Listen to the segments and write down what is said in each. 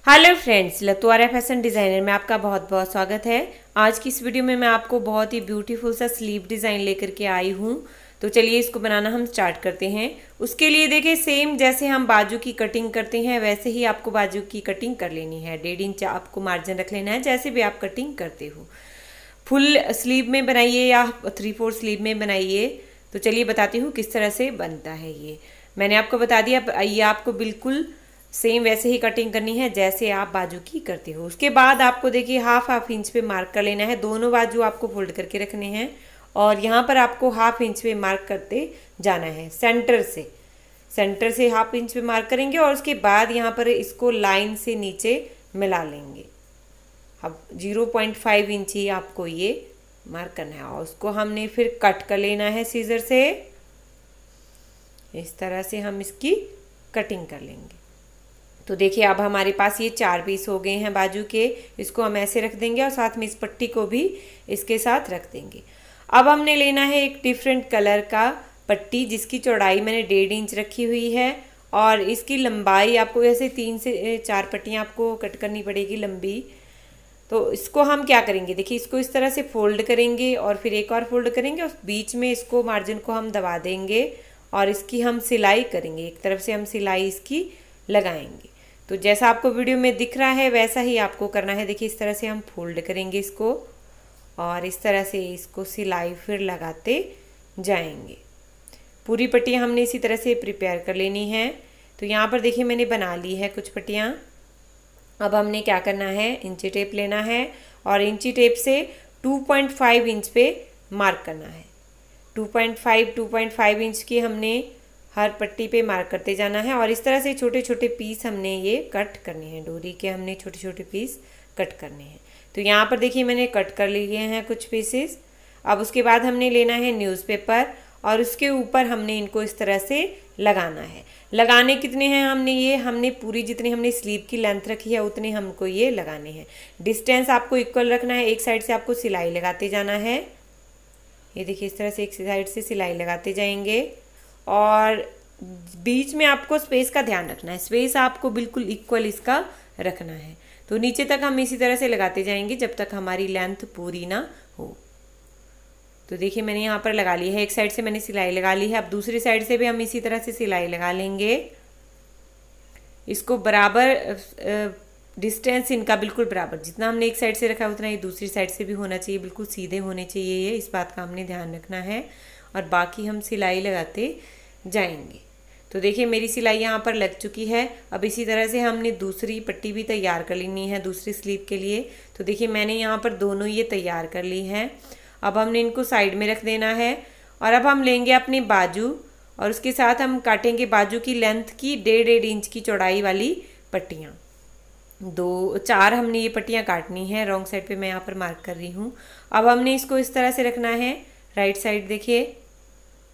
Hello friends, लतवारा fashion designer में आपका बहुत बहुत स्वागत है। आज की इस वीडियो में मैं आपको बहुत ही ब्यूटीफुल सा स्लीव डिज़ाइन लेकर के आई हूँ। तो चलिए इसको बनाना हम स्टार्ट करते हैं। उसके लिए देखिए, सेम जैसे हम बाजू की कटिंग करते हैं वैसे ही आपको बाजू की कटिंग कर लेनी है। 1.5 इंच आपको मार्जिन रख लेना है, जैसे भी आप कटिंग करते हो। फुल स्लीव में बनाइए या 3/4 स्लीव में बनाइए। तो चलिए बताती हूँ किस तरह से बनता है। ये मैंने आपको बता दिया, ये आपको बिल्कुल सेम वैसे ही कटिंग करनी है जैसे आप बाजू की करते हो। उसके बाद आपको देखिए हाफ इंच पे मार्क कर लेना है। दोनों बाजू आपको फोल्ड करके रखने हैं और यहाँ पर आपको हाफ इंच पे मार्क करते जाना है। सेंटर से हाफ इंच पे मार्क करेंगे और उसके बाद यहाँ पर इसको लाइन से नीचे मिला लेंगे। अब 0.5 इंच ही आपको ये मार्क करना है और उसको हमने फिर कट कर लेना है सीजर से। इस तरह से हम इसकी कटिंग कर लेंगे। तो देखिए अब हमारे पास ये 4 पीस हो गए हैं बाजू के। इसको हम ऐसे रख देंगे और साथ में इस पट्टी को भी इसके साथ रख देंगे। अब हमने लेना है एक डिफरेंट कलर का पट्टी, जिसकी चौड़ाई मैंने 1.5 इंच रखी हुई है और इसकी लंबाई आपको ऐसे 3 से 4 पट्टियाँ आपको कट करनी पड़ेगी लंबी। तो इसको हम क्या करेंगे, देखिए इसको इस तरह से फोल्ड करेंगे और फिर एक और फोल्ड करेंगे और बीच में इसको मार्जिन को हम दबा देंगे और इसकी हम सिलाई करेंगे। एक तरफ से हम सिलाई इसकी लगाएंगे। तो जैसा आपको वीडियो में दिख रहा है वैसा ही आपको करना है। देखिए इस तरह से हम फोल्ड करेंगे इसको और इस तरह से इसको सिलाई फिर लगाते जाएंगे। पूरी पट्टियाँ हमने इसी तरह से प्रिपेयर कर लेनी है। तो यहाँ पर देखिए मैंने बना ली है कुछ पट्टियाँ। अब हमने क्या करना है, इंची टेप लेना है और इंची टेप से 2.5 इंच पे मार्क करना है। 2.5 इंच की हमने हर पट्टी पे मार्क करते जाना है और इस तरह से छोटे छोटे पीस हमने ये कट करने हैं। डोरी के हमने छोटे छोटे पीस कट करने हैं। तो यहाँ पर देखिए मैंने कट कर लिए हैं कुछ पीसेस। अब उसके बाद हमने लेना है न्यूज़पेपर और उसके ऊपर हमने इनको इस तरह से लगाना है। लगाने कितने हैं हमने पूरी जितनी हमने स्लीव की लेंथ रखी है उतने हमको ये लगाने हैं। डिस्टेंस आपको इक्वल रखना है। एक साइड से आपको सिलाई लगाते जाना है। ये देखिए इस तरह से एक साइड से सिलाई लगाते जाएंगे और बीच में आपको स्पेस का ध्यान रखना है। स्पेस आपको बिल्कुल इक्वल इसका रखना है। तो नीचे तक हम इसी तरह से लगाते जाएंगे जब तक हमारी लेंथ पूरी ना हो। तो देखिए मैंने यहाँ पर लगा ली है। एक साइड से मैंने सिलाई लगा ली है। अब दूसरी साइड से भी हम इसी तरह से सिलाई लगा लेंगे। इसको बराबर डिस्टेंस इनका बिल्कुल बराबर, जितना हमने एक साइड से रखा है उतना ही दूसरी साइड से भी होना चाहिए। बिल्कुल सीधे होने चाहिए ये, इस बात का हमने ध्यान रखना है। और बाकी हम सिलाई लगाते जाएंगे। तो देखिए मेरी सिलाई यहाँ पर लग चुकी है। अब इसी तरह से हमने दूसरी पट्टी भी तैयार कर लेनी है दूसरी स्लीव के लिए। तो देखिए मैंने यहाँ पर दोनों ये तैयार कर ली हैं। अब हमने इनको साइड में रख देना है और अब हम लेंगे अपने बाजू और उसके साथ हम काटेंगे बाजू की लेंथ की 1.5 इंच की चौड़ाई वाली पट्टियाँ। 4 हमने ये पट्टियाँ काटनी है। रॉन्ग साइड पे मैं यहाँ पर मार्क कर रही हूँ। अब हमने इसको इस तरह से रखना है। राइट साइड देखिए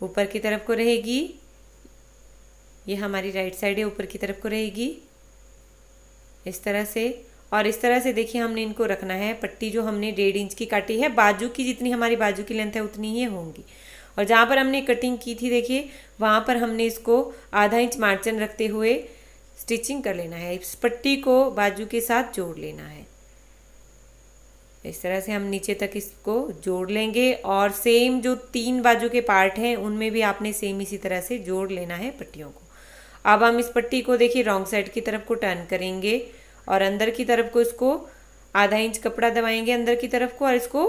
ऊपर की तरफ को रहेगी। ये हमारी राइट साइड है, ऊपर की तरफ को रहेगी इस तरह से। और इस तरह से देखिए हमने इनको रखना है। पट्टी जो हमने 1.5 इंच की काटी है, बाजू की जितनी हमारी बाजू की लेंथ है उतनी ही होंगी। और जहाँ पर हमने कटिंग की थी देखिए वहाँ पर हमने इसको आधा इंच मार्जिन रखते हुए स्टिचिंग कर लेना है। इस पट्टी को बाजू के साथ जोड़ लेना है। इस तरह से हम नीचे तक इसको जोड़ लेंगे और सेम जो 3 बाजू के पार्ट हैं उनमें भी आपने सेम इसी तरह से जोड़ लेना है पट्टियों को। अब हम इस पट्टी को देखिए रॉन्ग साइड की तरफ को टर्न करेंगे और अंदर की तरफ को इसको आधा इंच कपड़ा दबाएंगे अंदर की तरफ को और इसको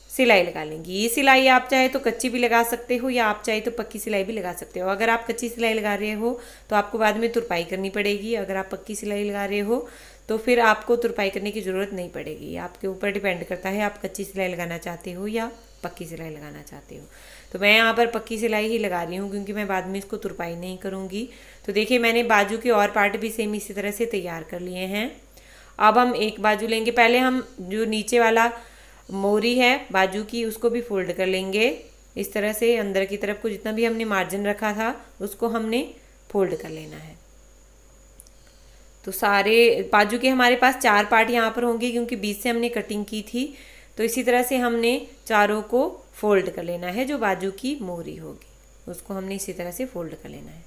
सिलाई लगा लेंगे। ये सिलाई आप चाहे तो कच्ची भी लगा सकते हो या आप चाहे तो पक्की सिलाई भी लगा सकते हो। अगर आप कच्ची सिलाई लगा रहे हो तो आपको बाद में तुरपाई करनी पड़ेगी। अगर आप पक्की सिलाई लगा रहे हो तो फिर आपको तुरपाई करने की ज़रूरत नहीं पड़ेगी। आपके ऊपर डिपेंड करता है आप कच्ची सिलाई लगाना चाहते हो या पक्की सिलाई लगाना चाहते हो। तो मैं यहाँ पर पक्की सिलाई ही लगा रही हूँ क्योंकि मैं बाद में इसको तुरपाई नहीं करूँगी। तो देखिए मैंने बाजू के और पार्ट भी सेम इसी तरह से तैयार कर लिए हैं। अब हम एक बाजू लेंगे। पहले हम जो नीचे वाला मोरी है बाजू की उसको भी फोल्ड कर लेंगे इस तरह से। अंदर की तरफ को जितना भी हमने मार्जिन रखा था उसको हमने फोल्ड कर लेना है। तो सारे बाजू के हमारे पास 4 पार्ट यहाँ पर होंगे क्योंकि बीच से हमने कटिंग की थी। तो इसी तरह से हमने चारों को फोल्ड कर लेना है। जो बाजू की मोरी होगी उसको हमने इसी तरह से फोल्ड कर लेना है।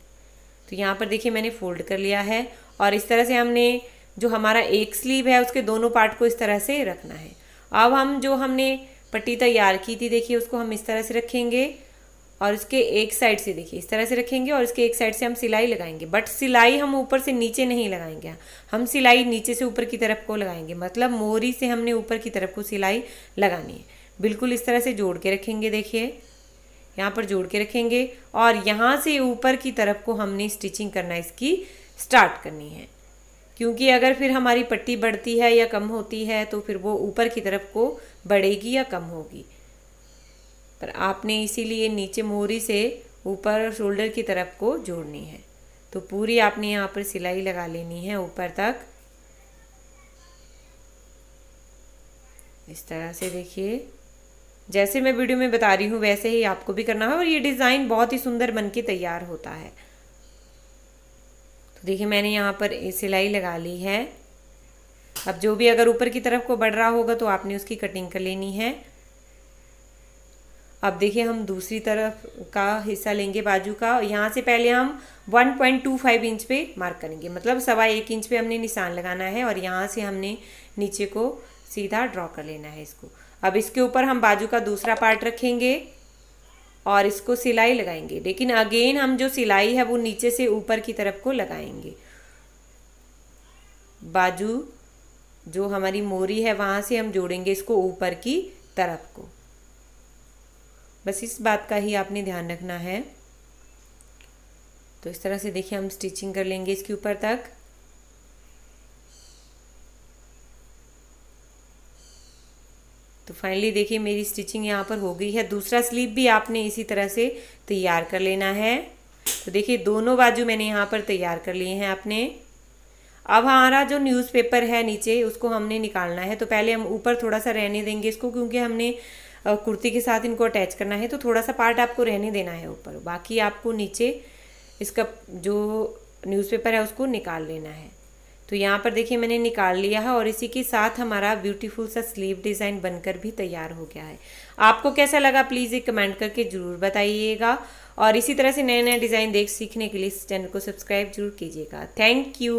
तो यहाँ पर देखिए मैंने फोल्ड कर लिया है और इस तरह से हमने जो हमारा एक स्लीव है उसके दोनों पार्ट को इस तरह से रखना है। अब हम जो हमने पट्टी तैयार की थी देखिए उसको हम इस तरह से रखेंगे और इसके एक साइड से देखिए इस तरह से रखेंगे और इसके एक साइड से हम सिलाई लगाएंगे, बट सिलाई हम ऊपर से नीचे नहीं लगाएंगे, हम सिलाई नीचे से ऊपर की तरफ को लगाएंगे, मतलब मोहरी से हमने ऊपर की तरफ को सिलाई लगानी है। बिल्कुल इस तरह से जोड़ के रखेंगे, देखिए यहाँ पर जोड़ के रखेंगे और यहाँ से ऊपर की तरफ को हमने स्टिचिंग करना इसकी स्टार्ट करनी है, क्योंकि अगर फिर हमारी पट्टी बढ़ती है या कम होती है तो फिर वो ऊपर की तरफ को बढ़ेगी या कम होगी। पर आपने इसीलिए नीचे मोहरी से ऊपर शोल्डर की तरफ को जोड़नी है। तो पूरी आपने यहाँ पर सिलाई लगा लेनी है ऊपर तक, इस तरह से देखिए जैसे मैं वीडियो में बता रही हूँ वैसे ही आपको भी करना है और ये डिज़ाइन बहुत ही सुंदर बन के तैयार होता है। तो देखिए मैंने यहाँ पर सिलाई लगा ली है। अब जो भी अगर ऊपर की तरफ को बढ़ रहा होगा तो आपने उसकी कटिंग कर लेनी है। अब देखिए हम दूसरी तरफ का हिस्सा लेंगे बाजू का। यहाँ से पहले हम 1.25 इंच पे मार्क करेंगे, मतलब 1.25 इंच पे हमने निशान लगाना है और यहाँ से हमने नीचे को सीधा ड्रॉ कर लेना है इसको। अब इसके ऊपर हम बाजू का दूसरा पार्ट रखेंगे और इसको सिलाई लगाएंगे, लेकिन अगेन हम जो सिलाई है वो नीचे से ऊपर की तरफ को लगाएंगे। बाजू जो हमारी मोहरी है वहाँ से हम जोड़ेंगे इसको ऊपर की तरफ को, बस इस बात का ही आपने ध्यान रखना है। तो इस तरह से देखिए हम स्टिचिंग कर लेंगे इसके ऊपर तक। तो फाइनली देखिए मेरी स्टिचिंग यहाँ पर हो गई है। दूसरा स्लीव भी आपने इसी तरह से तैयार कर लेना है। तो देखिए दोनों बाजू मैंने यहाँ पर तैयार कर लिए हैं आपने। अब हमारा जो न्यूज़पेपर है नीचे उसको हमने निकालना है। तो पहले हम ऊपर थोड़ा सा रहने देंगे इसको, क्योंकि हमने कुर्ती के साथ इनको अटैच करना है, तो थोड़ा सा पार्ट आपको रहने देना है ऊपर, बाकी आपको नीचे इसका जो न्यूज़पेपर है उसको निकाल लेना है। तो यहाँ पर देखिए मैंने निकाल लिया है और इसी के साथ हमारा ब्यूटीफुल सा स्लीव डिज़ाइन बनकर भी तैयार हो गया है। आपको कैसा लगा प्लीज़ एक कमेंट करके ज़रूर बताइएगा और इसी तरह से नए नए डिज़ाइन सीखने के लिए इस चैनल को सब्सक्राइब जरूर कीजिएगा। Thank you.